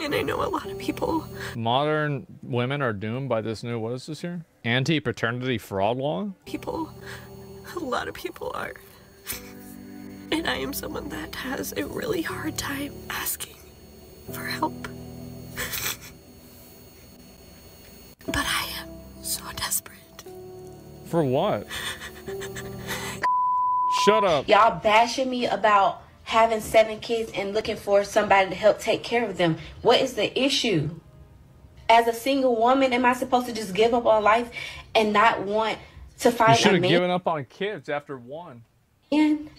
And I know a lot of people. Modern women are doomed by this new, what is this here? Anti-paternity fraud law? A lot of people are. And I am someone that has a really hard time asking for help. But I am so desperate. For what? Shut up. Y'all bashing me about having 7 kids and looking for somebody to help take care of them. What is the issue? As a single woman, am I supposed to just give up on life and not want to find a man? You should have given up on kids after 1.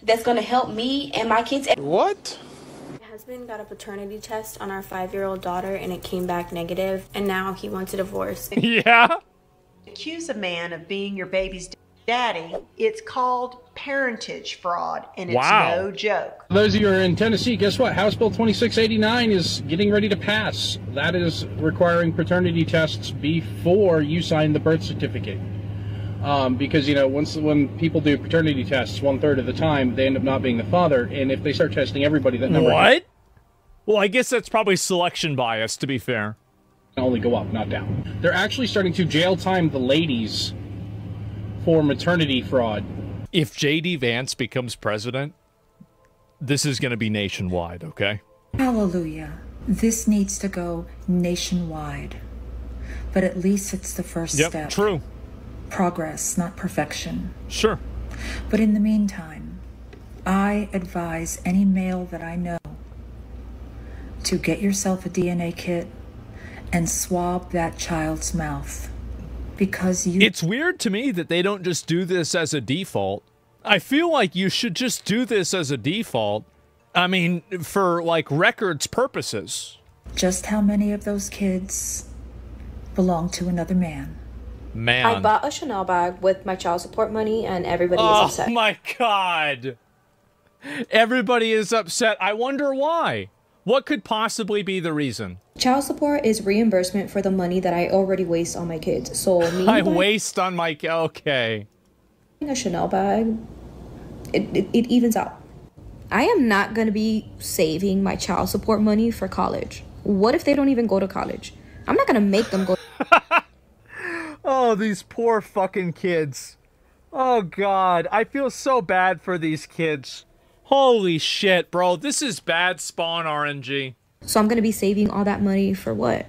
That's going to help me and my kids. What? My husband got a paternity test on our 5-year-old daughter and it came back negative, and now he wants a divorce. Yeah? Accuse a man of being your baby's daddy, it's called parentage fraud, and it's no joke. For those of you who are in Tennessee, guess what? House Bill 2689 is getting ready to pass. That is requiring paternity tests before you sign the birth certificate. Because, you know, when people do paternity tests, 1/3 of the time, they end up not being the father, and if they start testing everybody, that number... What? Well, I guess that's probably selection bias, to be fair. Only go up, not down. They're actually starting to jail time the ladies for maternity fraud. If J.D. Vance becomes president, this is going to be nationwide, okay? Hallelujah. This needs to go nationwide. But at least it's the first step. Yep, true. Progress, not perfection. Sure. But in the meantime, I advise any male that I know to get yourself a DNA kit and swab that child's mouth. Because it's weird to me that they don't just do this as a default. I feel like you should just do this as a default. I mean, for, like, records purposes. Just how many of those kids belong to another man? Man. I bought a Chanel bag with my child support money and everybody is upset. Oh my God. Everybody is upset. I wonder why. What could possibly be the reason? Child support is reimbursement for the money that I already waste on my kids. So me I waste on my... Okay. A Chanel bag, it evens out. I am not going to be saving my child support money for college. What if they don't even go to college? I'm not going to make them go. Oh, these poor fucking kids. Oh, God. I feel so bad for these kids. Holy shit, bro. This is bad spawn RNG. So I'm going to be saving all that money for what?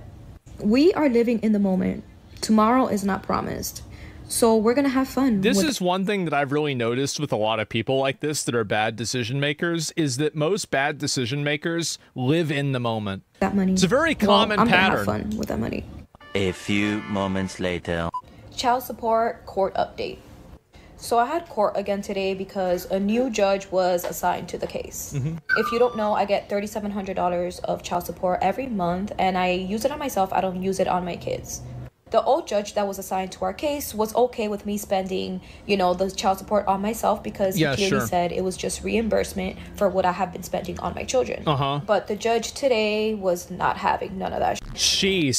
We are living in the moment. Tomorrow is not promised. So we're going to have fun. This is one thing that I've really noticed with a lot of people like this that are bad decision makers, is that most bad decision makers live in the moment. That money. It's a very common I'm pattern. Gonna have fun with that money. A few moments later. Child support court update. So I had court again today because a new judge was assigned to the case. If you don't know, I get $3,700 of child support every month, and I use it on myself. I don't use it on my kids. The old judge that was assigned to our case was okay with me spending, you know, the child support on myself because he clearly said it was just reimbursement for what I have been spending on my children. But the judge today was not having none of that. She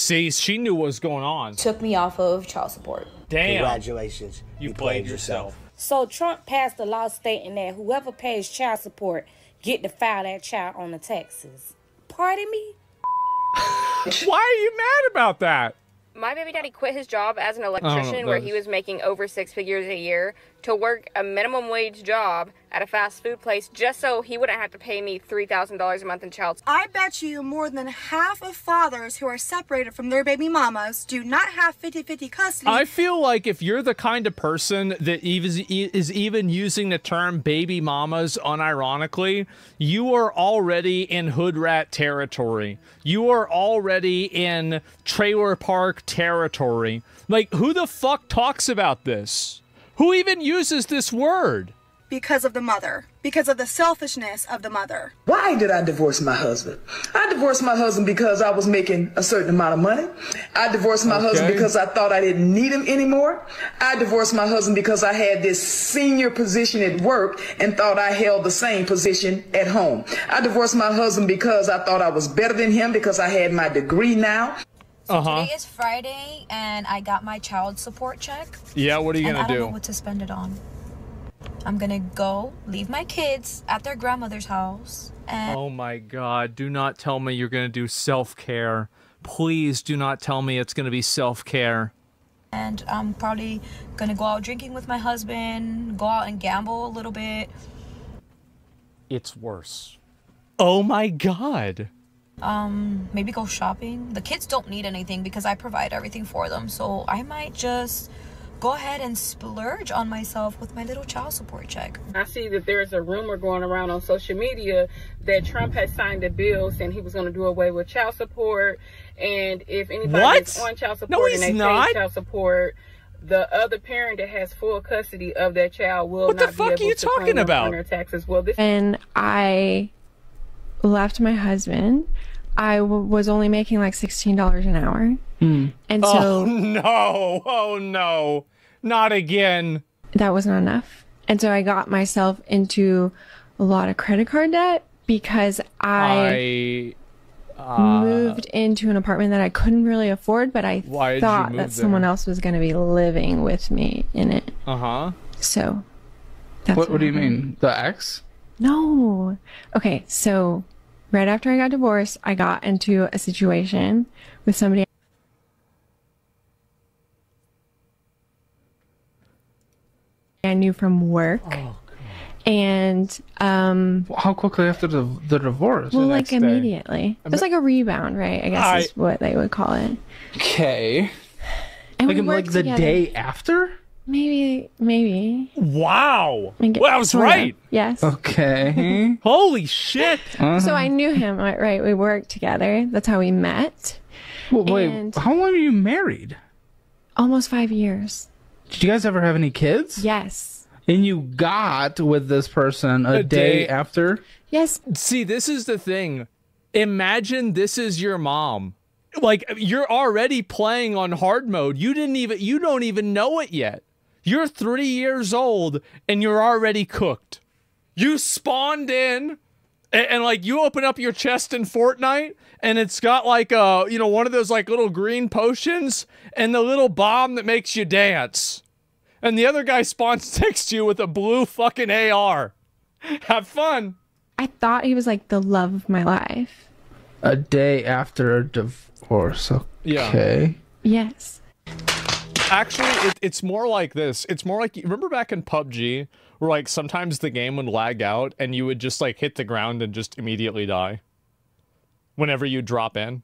knew what was going on. Took me off of child support. Damn. Congratulations. You played yourself. So Trump passed a law stating that whoever pays child support get to file that child on the taxes. Pardon me? Why are you mad about that? My baby daddy quit his job as an electrician where he was making over 6 figures a year to work a minimum wage job at a fast food place just so he wouldn't have to pay me $3,000 a month in child support. I bet you more than half of fathers who are separated from their baby mamas do not have 50-50 custody. I feel like if you're the kind of person that is even using the term baby mamas unironically, you are already in hood rat territory. You are already in trailer park territory. Like, who the fuck talks about this? Who even uses this word? Because of the mother. Because of the selfishness of the mother. Why did I divorce my husband? I divorced my husband because I was making a certain amount of money. I divorced my husband because I thought I didn't need him anymore. I divorced my husband because I had this senior position at work and thought I held the same position at home. I divorced my husband because I thought I was better than him because I had my degree now. So today is Friday, and I got my child support check. Yeah, what are you gonna do? I don't know what to spend it on. I'm gonna go leave my kids at their grandmother's house. And oh my God, do not tell me you're gonna do self-care. Please do not tell me it's gonna be self-care. And I'm probably gonna go out drinking with my husband, go out and gamble a little bit. It's worse. Oh my God. Maybe go shopping. The kids don't need anything because I provide everything for them. So I might just go ahead and splurge on myself with my little child support check. I see that there's a rumor going around on social media that Trump has signed a bill saying he was going to do away with child support. And if anybody is on child support and they pay child support, the other parent that has full custody of that child will not be able to claim them on their taxes. Well, and I left my husband. I was only making like $16 an hour. And so oh no, not again. That was not enough. And so I got myself into a lot of credit card debt because I moved into an apartment that I couldn't really afford, but I thought that someone else was going to be living with me in it. So that's what do you mean? The ex? No. Okay, so right after I got divorced, I got into a situation with somebody I knew from work. And how quickly after the divorce? Well, like immediately. It was like a rebound, right? I guess is what they would call it. Okay. And like the day after? Maybe. Wow. Well, I was right. Yes. Okay. Holy shit. So I knew him, right? We worked together. That's how we met. Well, wait, how long were you married? Almost 5 years. Did you guys ever have any kids? Yes. And you got with this person a day after? Yes. See, this is the thing. Imagine this is your mom. Like, you're already playing on hard mode. You don't even know it yet. You're 3 years old and you're already cooked. You spawned in and like you open up your chest in Fortnite and it's got like one of those like little green potions and the little bomb that makes you dance. And the other guy spawns next to you with a blue fucking AR. Have fun. I thought he was like the love of my life. A day after a divorce. Okay. Yes. Actually, it's more like this. It's more like, remember back in PUBG where like sometimes the game would lag out and you would just like hit the ground and just immediately die whenever you drop in?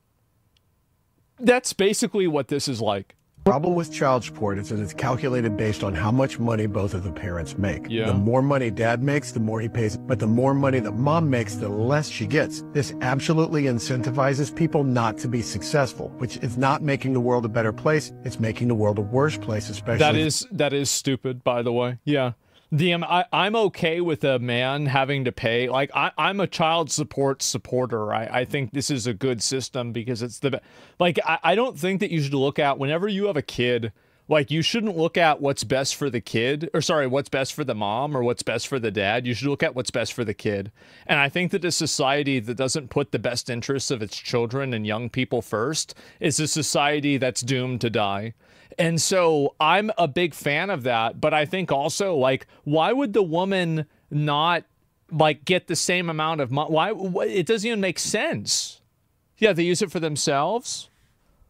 That's basically what this is like. Problem with child support is that it's calculated based on how much money both of the parents make. Yeah. The more money dad makes, the more he pays. But the more money that mom makes, the less she gets. This absolutely incentivizes people not to be successful, which is not making the world a better place. It's making the world a worse place, especially. That is stupid, by the way. Yeah. I'm okay with a man having to pay. Like, I'm a child support supporter. I think this is a good system because it's the... Like, I don't think that you should look at... Whenever you have a kid, like, you shouldn't look at what's best for the kid. Or, sorry, what's best for the mom or what's best for the dad. You should look at what's best for the kid. And I think that a society that doesn't put the best interests of its children and young people first is a society that's doomed to die. And so I'm a big fan of that, but I think also, like, why would the woman not, like, get the same amount of money? Why? It doesn't even make sense. Yeah, they use it for themselves?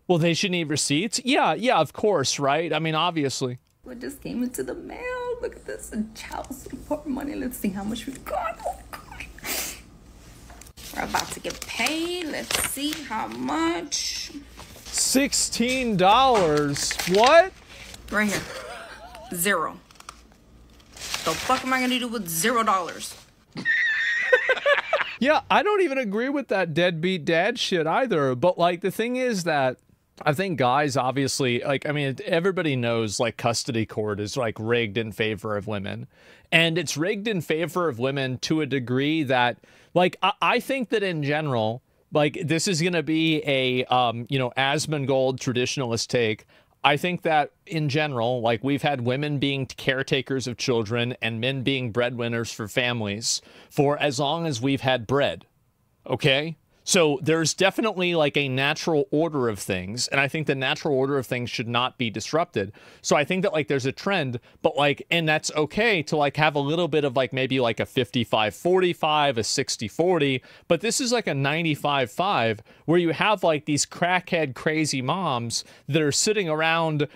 Well, they should need receipts? Yeah, of course, right? I mean, obviously. What just came into the mail? Look at this, child support money. Let's see how much we've got. Oh, God. We're about to get paid. Let's see how much. $16. What? Right here. Zero. The fuck am I gonna do with $0? Yeah, I don't even agree with that deadbeat dad shit either. But like the thing is that I think guys obviously, like, I mean, everybody knows like custody court is like rigged in favor of women. And it's rigged in favor of women to a degree that, like, I think that in general, like, this is going to be a, Asmongold traditionalist take. I think that in general, like, we've had women being caretakers of children and men being breadwinners for families for as long as we've had bread. Okay? So there's definitely like a natural order of things, and I think the natural order of things should not be disrupted. So I think that like there's a trend, but like, and that's okay to like have a little bit of like maybe like a 55-45, a 60-40, but this is like a 95-5 where you have like these crackhead crazy moms that are sitting around,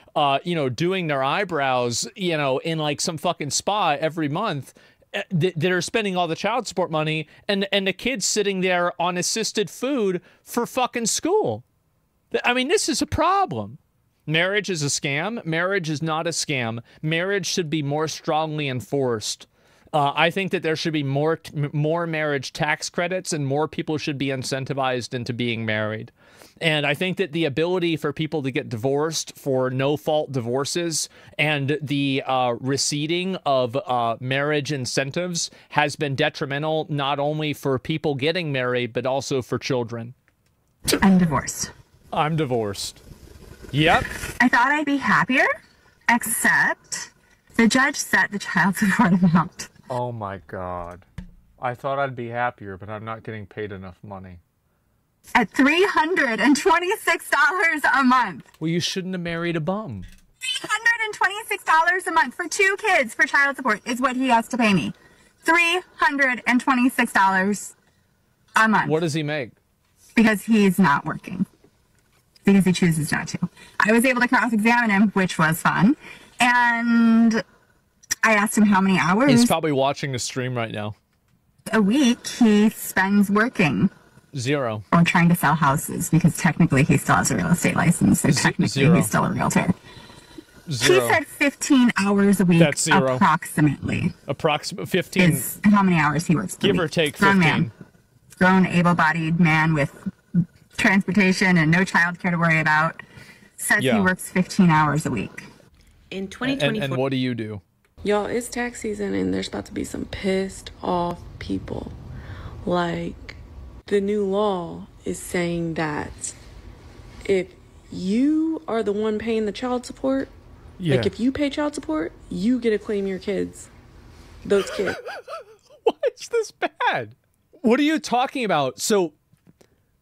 you know, doing their eyebrows, you know, in like some fucking spa every month, that are spending all the child support money, and the kids sitting there on assisted food for fucking school. I mean, this is a problem. Marriage is a scam. Marriage is not a scam. Marriage should be more strongly enforced. I think that there should be more marriage tax credits, and more people should be incentivized into being married. And I think that the ability for people to get divorced for no-fault divorces and the receding of marriage incentives has been detrimental not only for people getting married, but also for children. I'm divorced. I'm divorced. Yep. I thought I'd be happier, except the judge set the child support amount. Oh my God. I thought I'd be happier, but I'm not getting paid enough money. At $326 a month. Well, you shouldn't have married a bum. $326 a month for 2 kids for child support is what he has to pay me. $326 a month. What does he make? Because he's not working. Because he chooses not to. I was able to cross-examine him, which was fun. And I asked him how many hours. He's probably watching the stream right now. A week he spends working. 0. Or trying to sell houses, because technically he still has a real estate license, so technically 0. he's still a realtor. 0. He said 15 hours a week. That's 0. Approximately. Approximately 15. Is how many hours he works per Give week. or take Grown 15. Man. Grown, able-bodied man with transportation and no childcare to worry about. Says he works 15 hours a week. In 2024. And what do you do? Y'all, it's tax season and there's about to be some pissed off people. Like, the new law is saying that if you are the one paying the child support, like if you pay child support, you get to claim your kids. Those kids. Why is this bad? What are you talking about? So,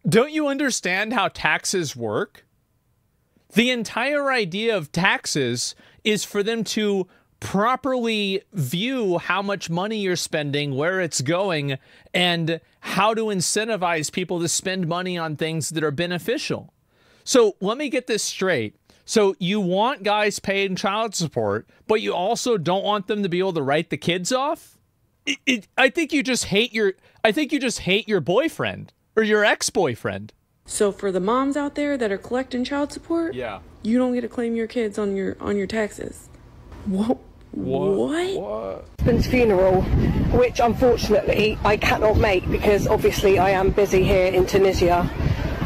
don't you understand how taxes work? The entire idea of taxes is for them to properly view how much money you're spending, where it's going, and how to incentivize people to spend money on things that are beneficial. So let me get this straight. So you want guys paying child support, but you also don't want them to be able to write the kids off? I think you just hate your boyfriend or your ex-boyfriend. So for the moms out there that are collecting child support, you don't get to claim your kids on your taxes. What? Husband's funeral, which unfortunately I cannot make because obviously I am busy here in Tunisia.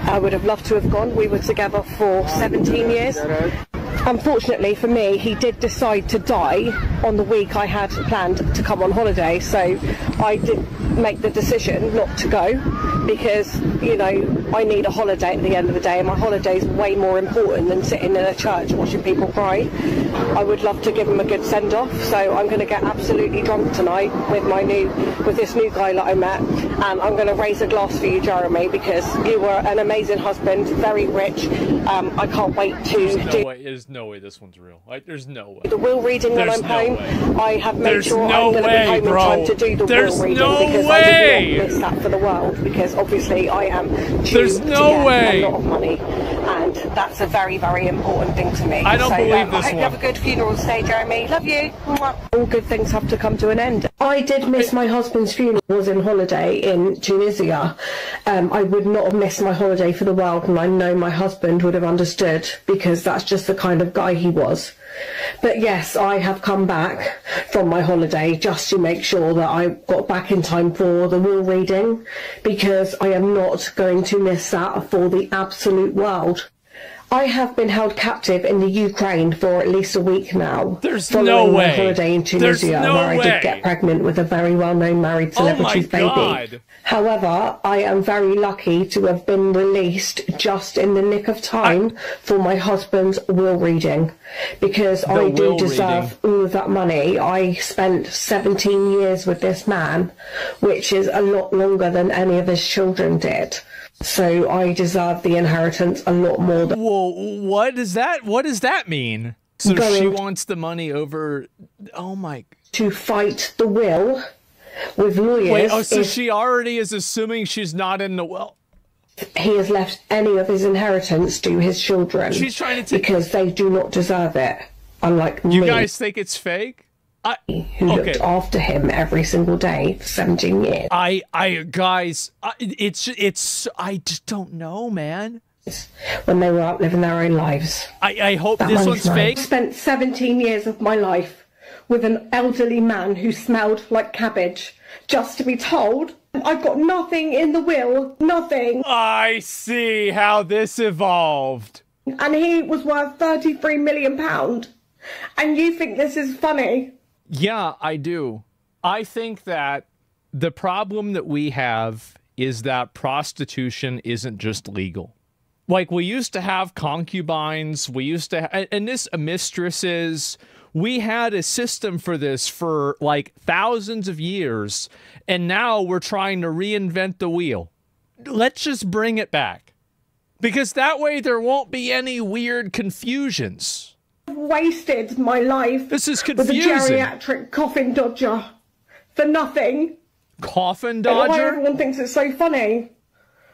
I would have loved to have gone. We were together for 17 years. Unfortunately for me, he did decide to die on the week I had planned to come on holiday, so I did make the decision not to go because, you know, I need a holiday at the end of the day, and my holiday is way more important than sitting in a church watching people cry. I would love to give him a good send-off, so I'm going to get absolutely drunk tonight with this new guy that I met, and I'm going to raise a glass for you, Jeremy, because you were an amazing husband, very rich. I can't wait to There's no way this one's real. Like, there's no way. The will reading when I'm home. I have made There's sure no I'm going to way, be home bro. in time to do the There's will reading no because way. I would not miss that for the world because obviously I am due There's to no get way. a lot of money and that's a very, very important thing to me. I don't believe this I hope you one. have a good funeral stay, Jeremy. Love you. All good things have to come to an end. I did miss my husband's funeral. I was in holiday in Tunisia. I would not have missed my holiday for the world, and I know my husband would have understood because that's just the kind of guy he was. But yes, I have come back from my holiday just to make sure that I got back in time for the will reading because I am not going to miss that for the absolute world. I have been held captive in the Ukraine for at least a week now. There's following no way. my holiday in Tunisia, where I did get pregnant with a very well-known married celebrity's baby. However, I am very lucky to have been released just in the nick of time for my husband's will reading, because I do deserve all of that money. I spent 17 years with this man, which is a lot longer than any of his children did. So I deserve the inheritance a lot more than... Whoa, what does that mean? So she wants the money over... Oh my... To fight the will with lawyers... Wait, oh, so she already is assuming she's not in the will. He has left any of his inheritance to his children. She's trying to because they do not deserve it. Unlike me. You guys think it's fake? Who looked after him every single day for 17 years. Guys, I just don't know, man. When they were out living their own lives. I hope this one's fake. I spent 17 years of my life with an elderly man who smelled like cabbage, just to be told I've got nothing in the will, nothing. I see how this evolved. And he was worth £33 million. And you think this is funny? Yeah, I do. I think that the problem that we have is that prostitution isn't just legal. Like, we used to have concubines, we used to, and this mistresses, we had a system for this for like thousands of years, and now we're trying to reinvent the wheel. Let's just bring it back. Because that way there won't be any weird confusions. Wasted my life. This is confusing. With a geriatric coffin dodger for nothing. Coffin dodger? And why everyone thinks it's so funny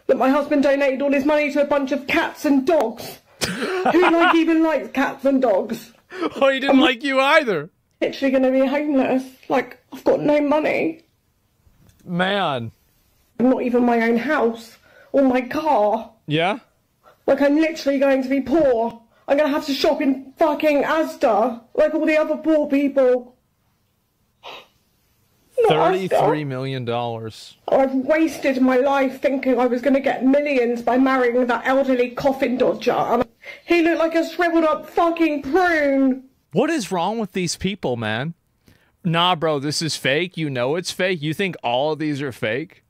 that my husband donated all his money to a bunch of cats and dogs. Who even likes cats and dogs? Oh, he didn't like you either. Literally going to be homeless. Like, I've got no money. Man. Not even my own house or my car. Yeah? Like, I'm literally going to be poor. I'm going to have to shop in fucking Asda, like all the other poor people. $33 million. I've wasted my life thinking I was going to get millions by marrying that elderly coffin dodger. He looked like a shriveled up fucking prune. What is wrong with these people, man? Nah, bro, this is fake. You know it's fake. You think all of these are fake?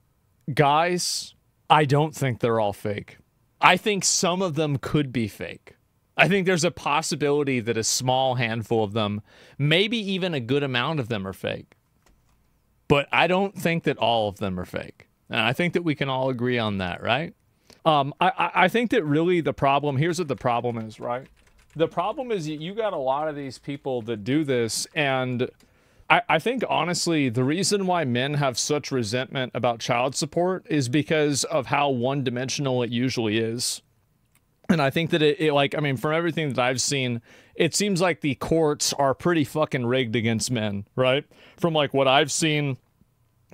Guys, I don't think they're all fake. I think some of them could be fake. I think there's a possibility that a small handful of them, maybe even a good amount of them, are fake. But I don't think that all of them are fake. And I think that we can all agree on that, right? I think that really the problem, here's what the problem is, right? The problem is you got a lot of these people that do this, and I think, honestly, the reason why men have such resentment about child support is because of how one-dimensional it usually is. And I think that like, I mean, from everything that I've seen, it seems like the courts are pretty fucking rigged against men, right? From like what I've seen,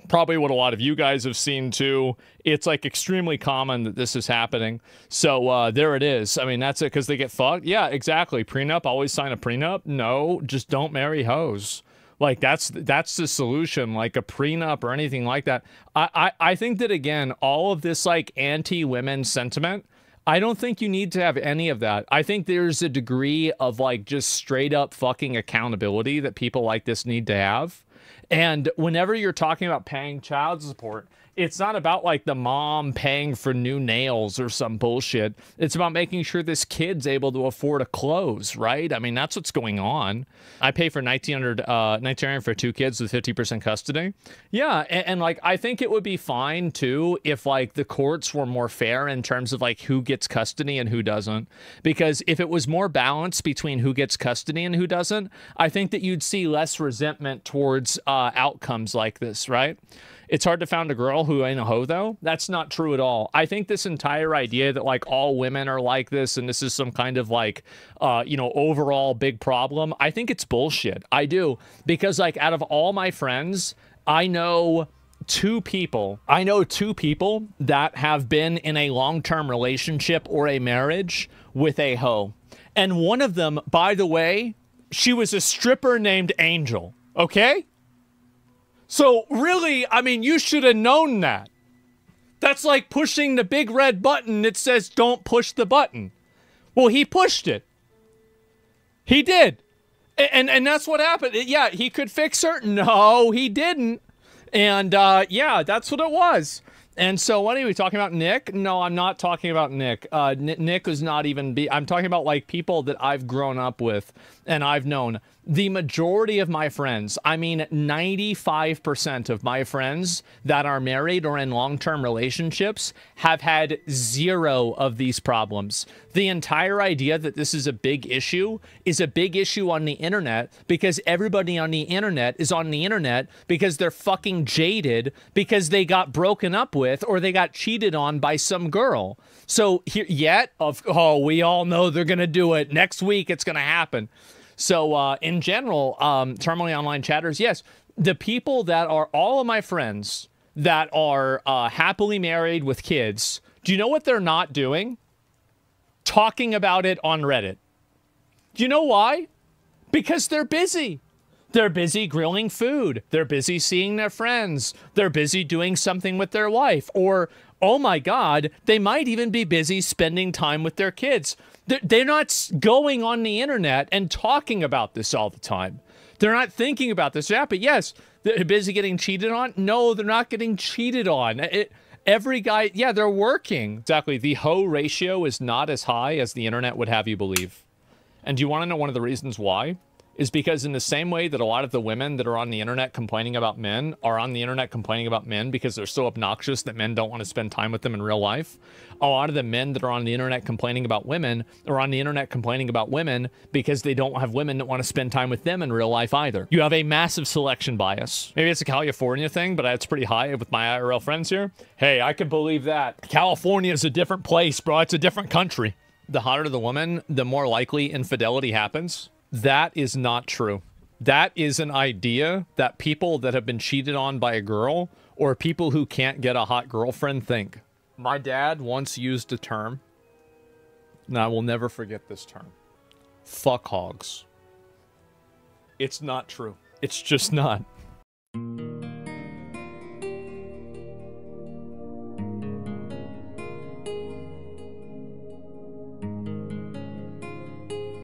probably what a lot of you guys have seen too, it's like extremely common that this is happening. So there it is. I mean, that's it, because they get fucked. Yeah, exactly. Prenup, always sign a prenup. No, just don't marry hoes. Like, that's the solution, like a prenup or anything like that. I think that, again, all of this like anti-women sentiment, I don't think you need to have any of that. I think there's a degree of like just straight up fucking accountability that people like this need to have. And whenever you're talking about paying child support, it's not about like the mom paying for new nails or some bullshit. It's about making sure this kid's able to afford a clothes, right? I mean, that's what's going on. I pay for $1,900 for 2 kids with 50% custody. Yeah, and like, I think it would be fine too if like the courts were more fair in terms of like who gets custody and who doesn't. Because if it was more balanced between who gets custody and who doesn't, I think that you'd see less resentment towards outcomes like this, right? It's hard to find a girl who ain't a hoe, though. That's not true at all. I think this entire idea that, like, all women are like this and this is some kind of, like, you know, overall big problem, I think it's bullshit. I do. Because, like, out of all my friends, I know two people that have been in a long-term relationship or a marriage with a hoe. And one of them, by the way, she was a stripper named Angel. Okay? So, really, I mean, you should have known that. That's like pushing the big red button that says, don't push the button. Well, he pushed it. He did. And that's what happened. Yeah, he could fix her. No, he didn't. And, yeah, that's what it was. And so what are we talking about? Nick? No, I'm not talking about Nick. Nick was not even I'm talking about like people that I've grown up with and I've known. The majority of my friends, I mean 95% of my friends that are married or in long-term relationships have had zero of these problems. The entire idea that this is a big issue on the internet because everybody on the internet is on the internet because they're fucking jaded because they got broken up with or they got cheated on by some girl. So here, we all know they're going to do it. Next week, it's going to happen. So in general, terminally online chatters, yes, the people that are all of my friends that are happily married with kids, do you know what they're not doing? Talking about it on Reddit. Do you know why? Because they're busy. They're busy grilling food. They're busy seeing their friends. They're busy doing something with their wife. Or, oh my God, they might even be busy spending time with their kids. They're not going on the internet and talking about this all the time. They're not thinking about this. Yeah, but yes, they're busy getting cheated on. No, they're not getting cheated on. Every guy, yeah, they're working. Exactly. The hoe ratio is not as high as the internet would have you believe. And do you want to know one of the reasons why? Is because in the same way that a lot of the women that are on the internet complaining about men are on the internet complaining about men because they're so obnoxious that men don't want to spend time with them in real life, a lot of the men that are on the internet complaining about women are on the internet complaining about women because they don't have women that want to spend time with them in real life either. You have a massive selection bias. Maybe it's a California thing, but it's pretty high with my IRL friends here. Hey, I can believe that. California is a different place, bro. It's a different country. The hotter the woman, the more likely infidelity happens. That is not true. That is an idea that people that have been cheated on by a girl or people who can't get a hot girlfriend think. My dad once used a term, and I will never forget this term. Fuck hogs. It's not true. It's just not.